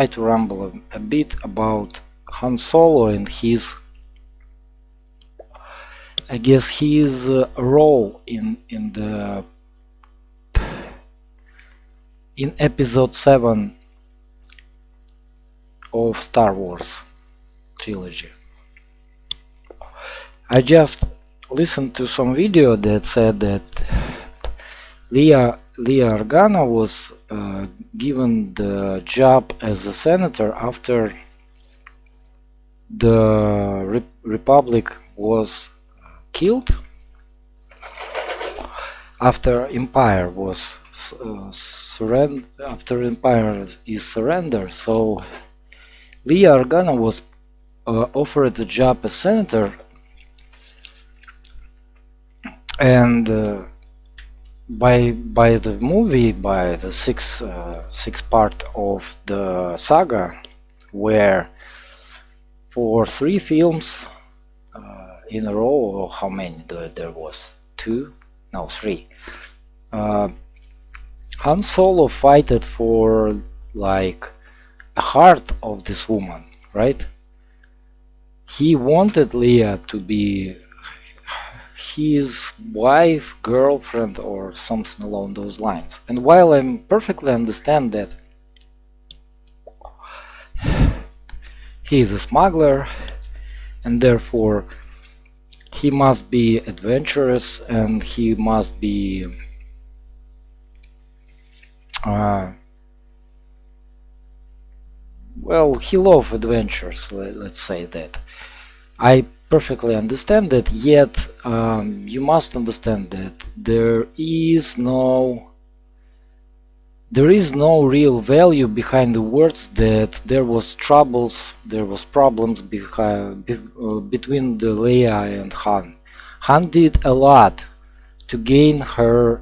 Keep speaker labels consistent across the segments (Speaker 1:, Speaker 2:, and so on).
Speaker 1: try to ramble a bit about Han Solo and his, I guess, his role in episode 7 of Star Wars trilogy. I just listened to some video that said that Leia Organa was given the job as a senator after the Republic was killed, after Empire was after Empire is surrendered. So Leia Organa was offered a job as senator, and by the movie, by the sixth part of the saga, where for 3 films in a row, or how many there was, 2, no 3, Han Solo fighted for like the heart of this woman, right? He wanted Leia to be his wife, girlfriend, or something along those lines. And while I perfectly understand that he is a smuggler and therefore he must be adventurous and he must be well, he loves adventures, let's say that. I perfectly understand that, yet you must understand that there is no real value behind the words that there was problems between the Leia and Han. Han did a lot to gain her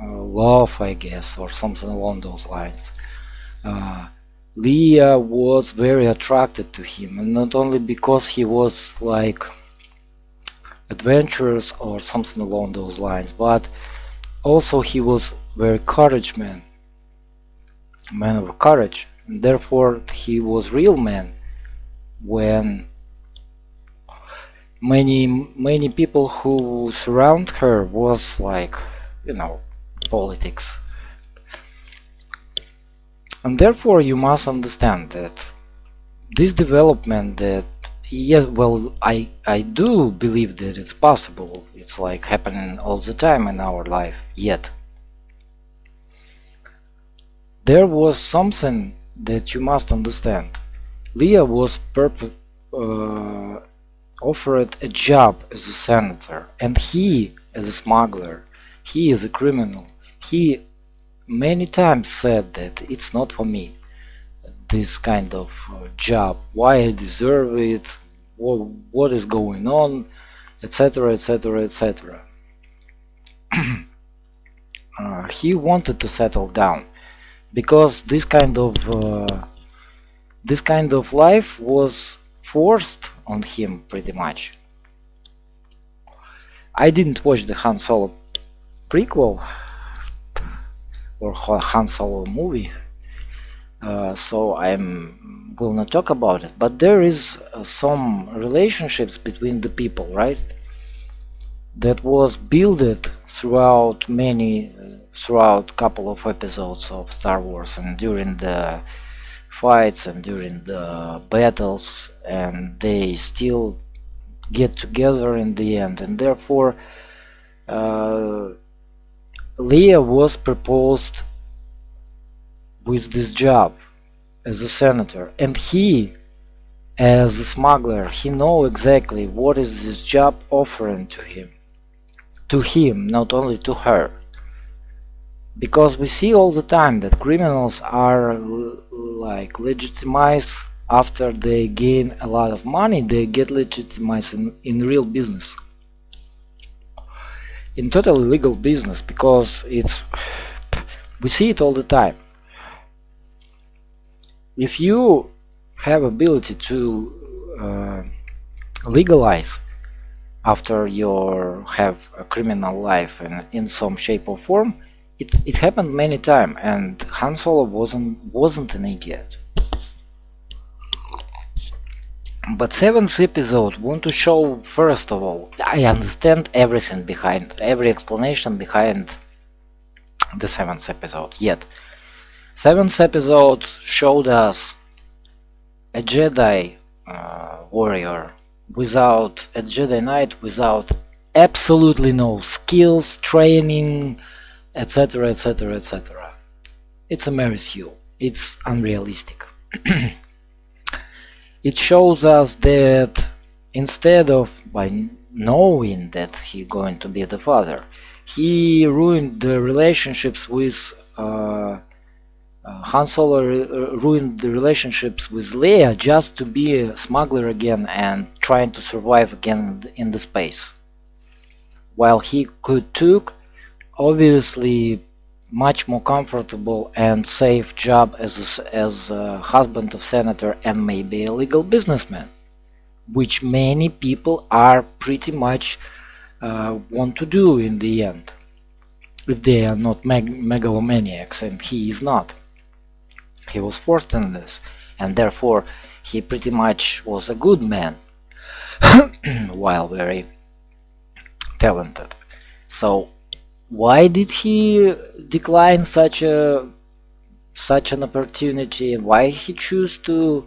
Speaker 1: love, I guess, or something along those lines. Leia was very attracted to him, and not only because he was like adventurous or something along those lines, but also he was very courage man of courage, and therefore he was real man when many people who surround her was like, you know, politics. And therefore you must understand that this development that, yes, well, I do believe that it's possible, it's like happening all the time in our life, yet there was something that you must understand. Leia was offered a job as a senator, and he, as a smuggler, he is a criminal. He many times said that it's not for me, this kind of job, why I deserve it, what is going on, etc, etc, etc. He wanted to settle down because this kind of life was forced on him pretty much. I didn't watch the Han Solo prequel or Han Solo movie, so I will not talk about it, but there is some relationships between the people, right, that was built throughout couple of episodes of Star Wars, and during the fights and during the battles, and they still get together in the end, and therefore Leia was proposed with this job as a senator, and he, as a smuggler, he know exactly what is this job offering to him, not only to her, because we see all the time that criminals are like legitimized after they gain a lot of money. They get legitimized in real business, in totally legal business, because we see it all the time. If you have ability to legalize after you have a criminal life and in some shape or form, it happened many times, and Han Solo wasn't an idiot. But seventh episode want to show, first of all, I understand everything behind, every explanation behind the seventh episode, yet seventh episode showed us a Jedi warrior without a Jedi Knight, without absolutely no skills, training, etc, etc, etc. It's a mercy. It's unrealistic. It shows us that instead of by knowing that he's going to be the father, he ruined the relationships with Han Solo ruined the relationships with Leia just to be a smuggler again and trying to survive again in the space. While he could took obviously much more comfortable and safe job as a husband of senator and maybe a legal businessman, which many people are pretty much want to do in the end, if they are not megalomaniacs, and he is not. He was forced in this, and therefore he pretty much was a good man while very talented. So why did he decline such an opportunity? Why he choose to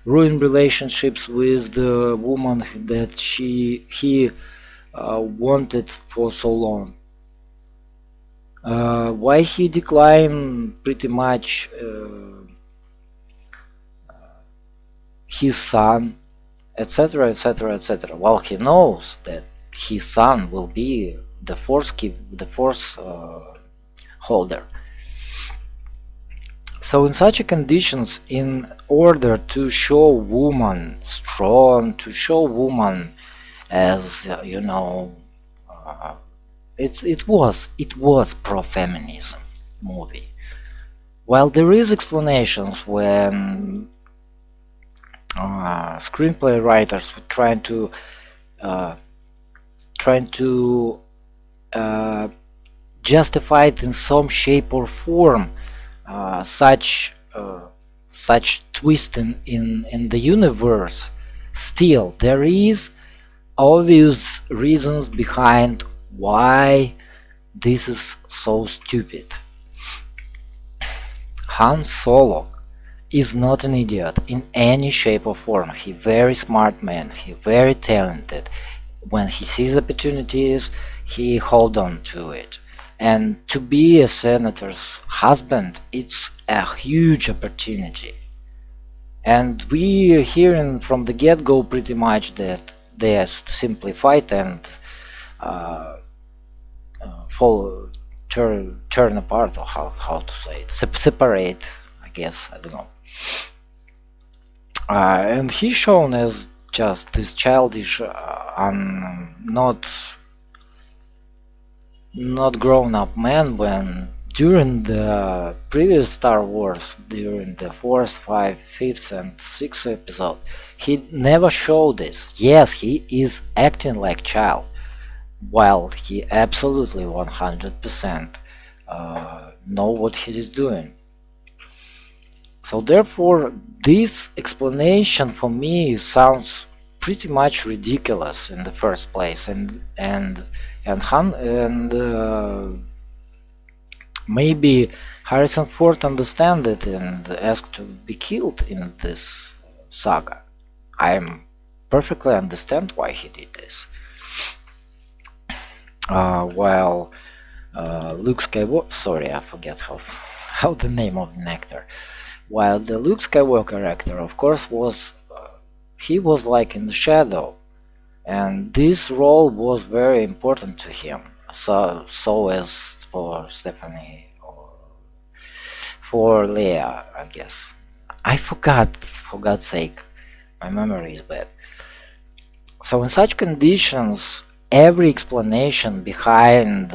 Speaker 1: ruin relationships with the woman that he wanted for so long? Why he declined pretty much his son, etc, etc, etc, while he knows that his son will be the force holder. So in such conditions, in order to show woman strong, to show woman as you know, it was pro-feminism movie. While there is explanations when screenplay writers were trying to justify it in some shape or form, such twist in the universe, still there is obvious reasons behind why this is so stupid. Han Solo is not an idiot in any shape or form. He very smart man, he very talented. When he sees opportunities, he hold on to it. And to be a senator's husband, it's a huge opportunity. And we are hearing from the get-go pretty much that they simply fight and turn apart, or how to say it, separate, I guess, I don't know. And he's shown as just this childish, not grown-up man, when during the previous Star Wars, during the 4th, 5th, 5th and 6th episode, he never showed this. Yes, he is acting like child, while he absolutely 100% know what he is doing. So therefore, this explanation for me sounds pretty much ridiculous in the first place, and maybe Harrison Ford understand it and asked to be killed in this saga. I perfectly understand why he did this. While Luke Skywalker, sorry, I forget how the name of the actor. While the Luke Skywalker actor, of course, he was like in the shadow, and this role was very important to him. So as for Stephanie or for Leia, I guess. I forgot, for God's sake, my memory is bad. So in such conditions, every explanation behind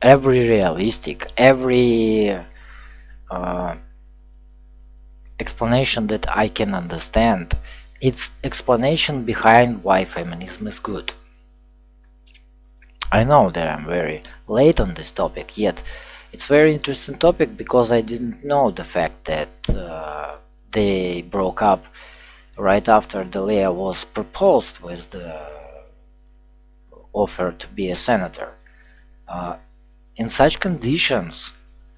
Speaker 1: every realistic, every explanation that I can understand, it's explanation behind why feminism is good. I know that I'm very late on this topic, yet it's very interesting topic because I didn't know the fact that they broke up right after the Leia was proposed with the offer to be a senator. In such conditions,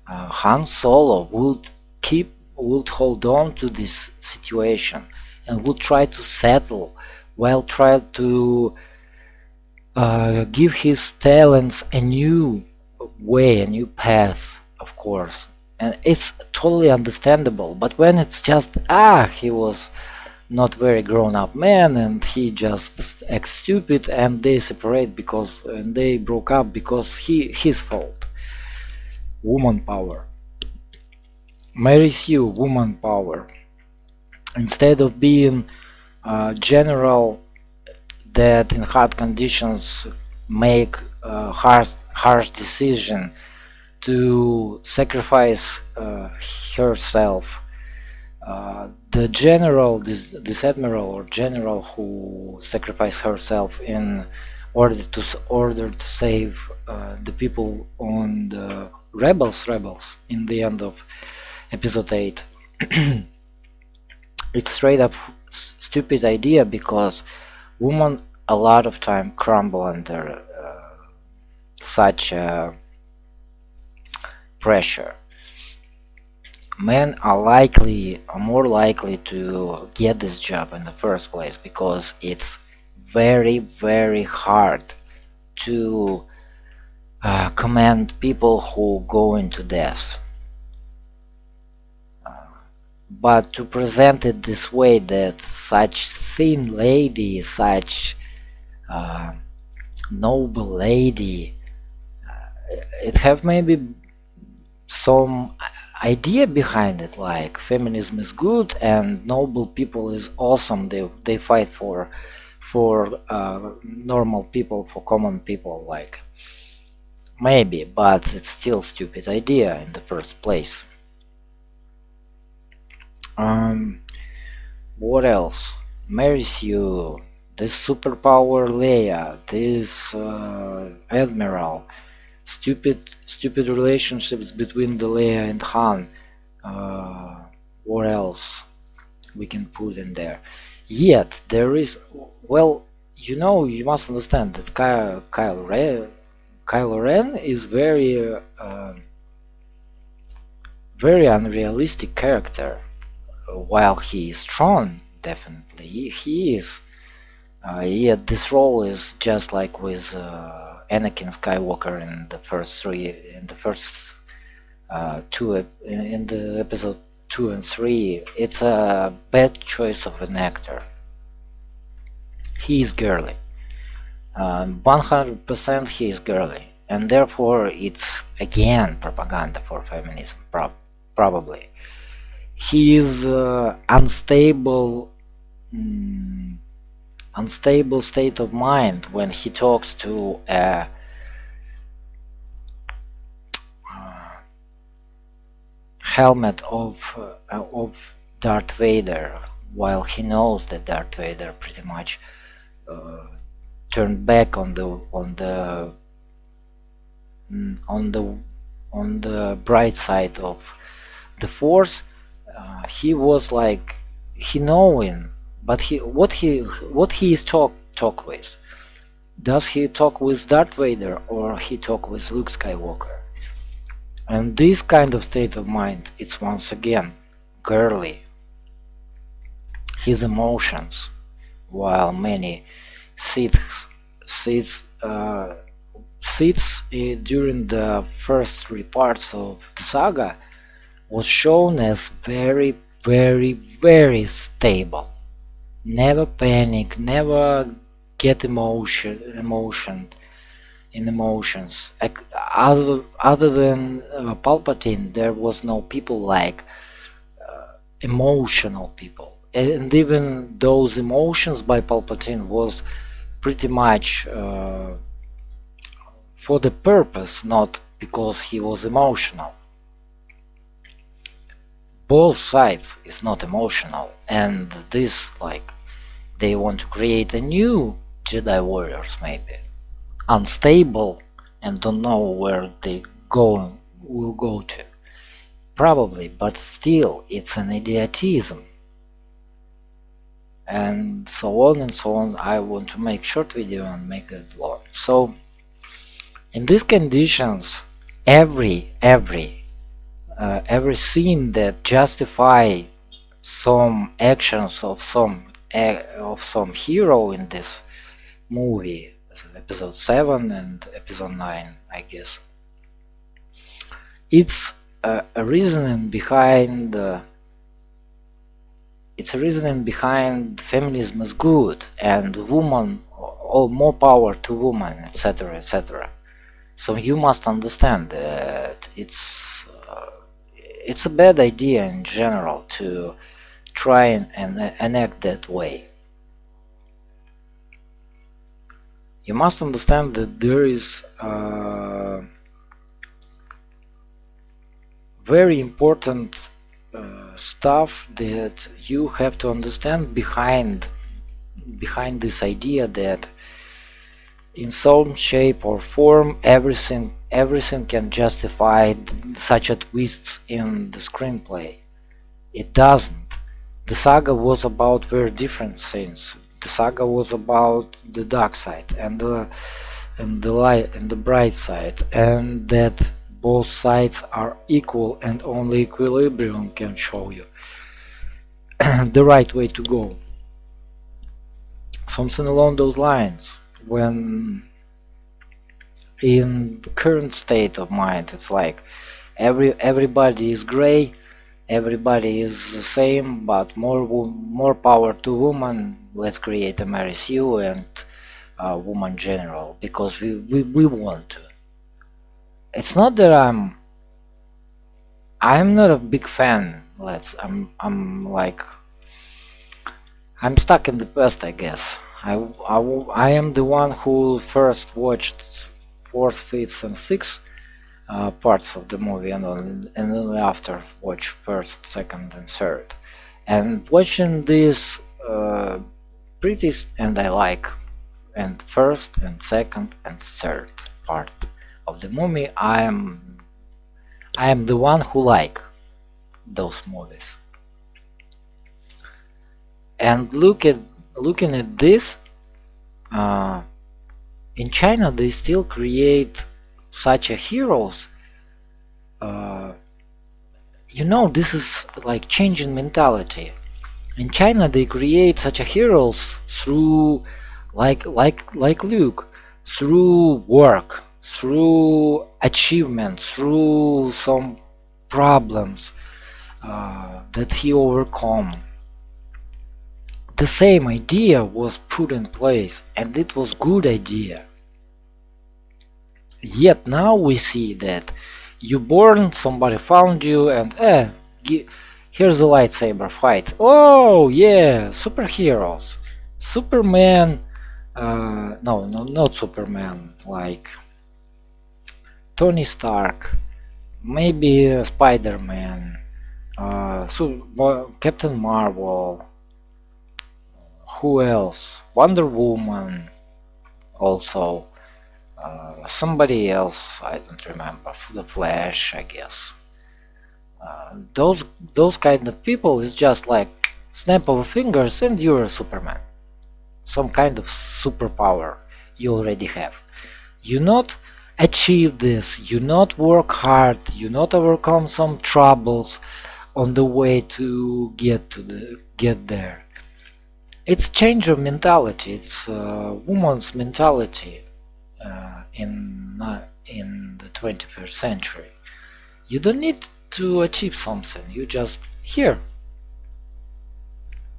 Speaker 1: Han Solo would hold on to this situation and would try to settle, while try to give his talents a new way, a new path, of course. And it's totally understandable. But when it's just he was not very grown-up man and he just acts stupid, and they separate because and they broke up because his fault. Woman power. Marries you, woman power. Instead of being a general that in hard conditions make a harsh decision to sacrifice herself, the general, this admiral or general who sacrificed herself in order to save the people on the rebels in the end of episode 8. It's straight up stupid idea, because women a lot of time crumble under such pressure. Men are more likely to get this job in the first place, because it's very, very hard to command people who go into death. But to present it this way, that such thin lady, such noble lady, it have maybe some idea behind it, like feminism is good and noble people is awesome. They fight for normal people, for common people, like maybe, but it's still stupid idea in the first place. What else? Marries you, this superpower Leia, this admiral, stupid relationships between the Leia and Han. What else we can put in there? Yet there is, well, you must understand that Kylo Ren is very unrealistic character. While he is strong, definitely he is. Yet this role is just like with Anakin Skywalker in the first in the episode 2 and 3. It's a bad choice of an actor. He is girly. 100% he is girly, and therefore it's again propaganda for feminism, probably. He is unstable state of mind when he talks to a helmet of Darth Vader, while he knows that Darth Vader pretty much turned back on the bright side of the Force. He was like, he knowing, but what he is talk with? Does he talk with Darth Vader or he talk with Luke Skywalker? And this kind of state of mind, it's once again girly. His emotions, while many Siths during the first 3 parts of the saga was shown as very, very, very stable. Never panic, never get emotions. Other than Palpatine, there was no people like emotional people. And even those emotions by Palpatine was pretty much for the purpose, not because he was emotional. Both sides is not emotional, and this, like, they want to create a new Jedi warriors, maybe unstable and don't know where they will go to, probably, but still it's an idiotism. and so on and so on. I want to make short video and make it long. So in these conditions, every scene that justify some actions of some hero in this movie, episode 7 and episode 9, I guess, it's a reasoning behind feminism is good and woman, or more power to woman, etc., etc. So you must understand that it's a bad idea in general to try and act that way. You must understand that there is very important stuff that you have to understand behind this idea that in some shape or form everything can justify such a twists in the screenplay. It doesn't. The saga was about very different things. The saga was about the dark side and the light and the bright side, and that both sides are equal, and only equilibrium can show you the right way to go. Something along those lines. When in the current state of mind, it's like everybody is gray, everybody is the same, but more power to woman. Let's create a Mary Sue and woman general because we want to. It's not that I'm not a big fan. I'm stuck in the past, I guess. I am the one who first watched 4th, 5th, and 6th parts of the movie, and only after watch 1st, 2nd, and 3rd. And watching this pretty, and I like, and 1st, and 2nd, and 3rd part of the movie, I am the one who like those movies. And looking at this, in China they still create such a heroes. You know, this is like changing mentality. In China they create such a heroes through like Luke, through work, through achievement, through some problems that he overcome. The same idea was put in place, and it was good idea. Yet now we see that you born, somebody found you, and here's a lightsaber fight. Oh yeah, superheroes, Superman. No, not Superman. Like Tony Stark, maybe Spider-Man, Captain Marvel. Who else? Wonder Woman, also. Somebody else, I don't remember. The Flash, I guess. Those kind of people is just like snap of fingers and you're a Superman. Some kind of superpower you already have. You not achieve this, you not work hard, you not overcome some troubles on the way to get there. It's change of mentality. It's woman's mentality in the 21st century. You don't need to achieve something. You just here,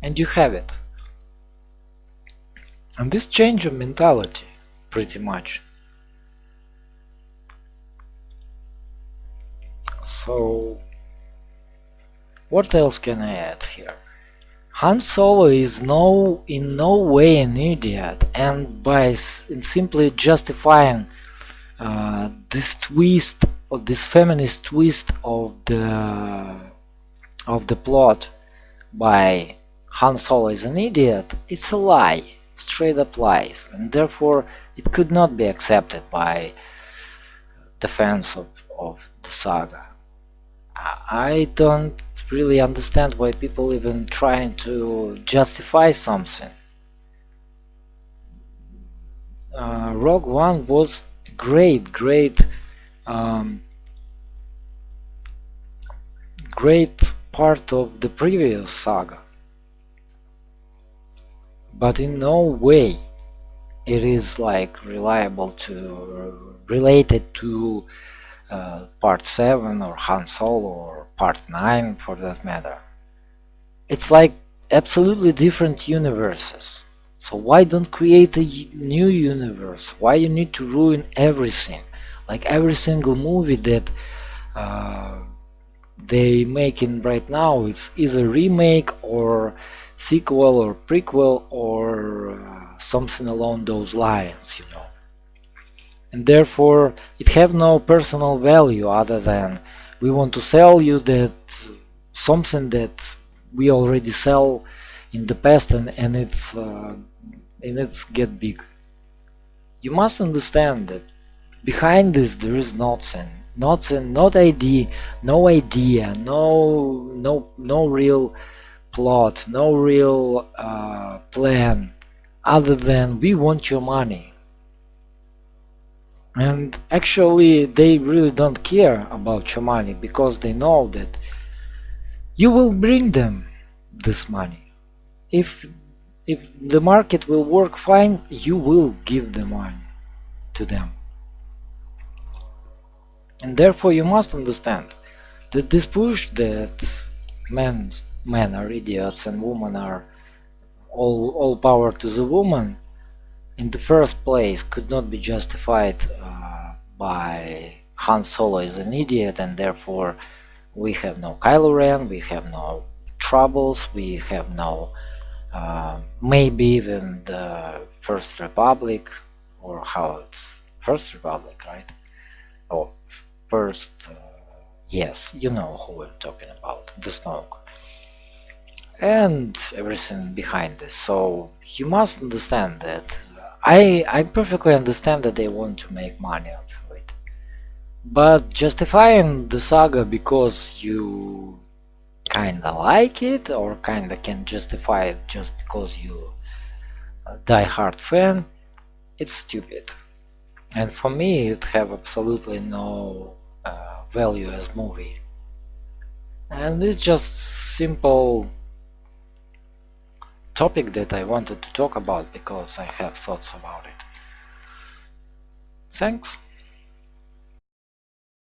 Speaker 1: and you have it. And this change of mentality, pretty much. So, what else can I add here? Han Solo is in no way an idiot, and by simply justifying this twist, or this feminist twist of the plot by Han Solo is an idiot, it's a lie, straight up lies, and therefore it could not be accepted by the fans of the saga. I don't really understand why people even trying to justify something. Rogue One was a great part of the previous saga, but in no way it is like reliable to related to part 7 or Han Solo or part 9 for that matter. It's like absolutely different universes. So why don't create a new universe? Why you need to ruin everything? Like every single movie that they making right now, it's either remake or sequel or prequel or something along those lines, you know. And therefore it have no personal value other than we want to sell you that something that we already sell in the past, and it's get big. You must understand that behind this there is nothing, no idea, no real plot, no real plan, other than we want your money. And actually they really don't care about your money, because they know that you will bring them this money. If the market will work fine, you will give the money to them. And therefore you must understand that this push that men are idiots and women are all power to the woman in the first place could not be justified by Han Solo is an idiot, and therefore we have no Kylo Ren, we have no troubles, we have no maybe even the First Republic, or how it's First Republic, right? Or first, yes, you know who we're talking about, the Snoke, and everything behind this. So you must understand that I perfectly understand that they want to make money out of it, but justifying the saga because you kinda like it or kinda can justify it just because you die-hard fan, it's stupid. And for me it have absolutely no value as movie. And it's just simple topic that I wanted to talk about because I have thoughts about it. Thanks.